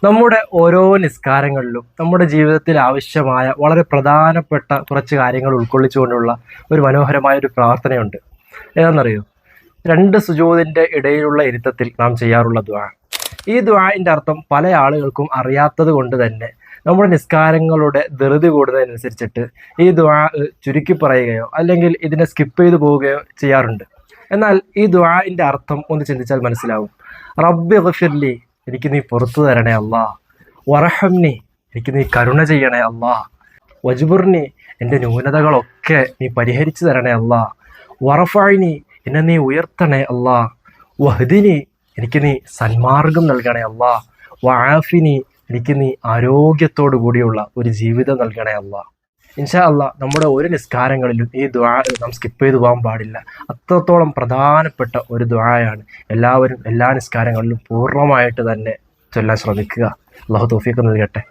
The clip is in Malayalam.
നമ്മുടെ ഓരോ നിസ്കാരങ്ങളിലും നമ്മുടെ ജീവിതത്തിൽ ആവശ്യമായ വളരെ പ്രധാനപ്പെട്ട കുറച്ച് കാര്യങ്ങൾ ഉൾക്കൊള്ളിച്ചുകൊണ്ടുള്ള ഒരു മനോഹരമായ ഒരു പ്രാർത്ഥനയുണ്ട്. ഏതാണെന്നറിയോ? രണ്ട് സുജൂദിൻ്റെ ഇടയിലുള്ള ഇരുത്തത്തിൽ നാം ചെയ്യാറുള്ള ദുആ. ഈ ദുആഇൻ്റെ അർത്ഥം പല ആളുകൾക്കും അറിയാത്തത് കൊണ്ട് തന്നെ നമ്മുടെ നിസ്കാരങ്ങളുടെ ധൃതി കൂടുന്നതിനനുസരിച്ചിട്ട് ഈ ദുആ ചുരുക്കി പറയുകയോ അല്ലെങ്കിൽ ഇതിനെ സ്കിപ്പ് ചെയ്തു പോവുകയോ ചെയ്യാറുണ്ട്. എന്നാൽ ഈ ദുആഇൻ്റെ അർത്ഥം ഒന്ന് ചിന്തിച്ചാൽ മനസ്സിലാവും. റബ്ബി ഗഫിർലി, എനിക്ക് നീ പുറത്തു തരണേ അല്ലാ. വറഹംനി, എനിക്ക് നീ കരുണ ചെയ്യണേ അല്ലാ. വജ്ബുർനി, എൻ്റെ ന്യൂനതകളൊക്കെ നീ പരിഹരിച്ചു തരണേ അല്ലാ. വറഫഅനി, എന്നെ നീ ഉയർത്തണേ അല്ലാ. വഹ്ദിനി, എനിക്ക് നീ സന്മാർഗം നൽകണേ അല്ലാ. വആഫിനി, എനിക്ക് നീ ആരോഗ്യത്തോടു കൂടിയുള്ള ഒരു ജീവിതം നൽകണേ അല്ലാ. ഇൻഷാ അല്ലാ, നമ്മുടെ ഒരു നിസ്കാരങ്ങളിലും ഈ ദുആ നാം സ്കിപ്പ് ചെയ്തു പോകാൻ പാടില്ല. അത്രത്തോളം പ്രധാനപ്പെട്ട ഒരു ദുആയാണ്. എല്ലാവരും എല്ലാ നിസ്കാരങ്ങളിലും പൂർണ്ണമായിട്ട് തന്നെ ചൊല്ലാൻ ശ്രമിക്കുക. അല്ലാഹു തൗഫീഖ് നൽകട്ടെ.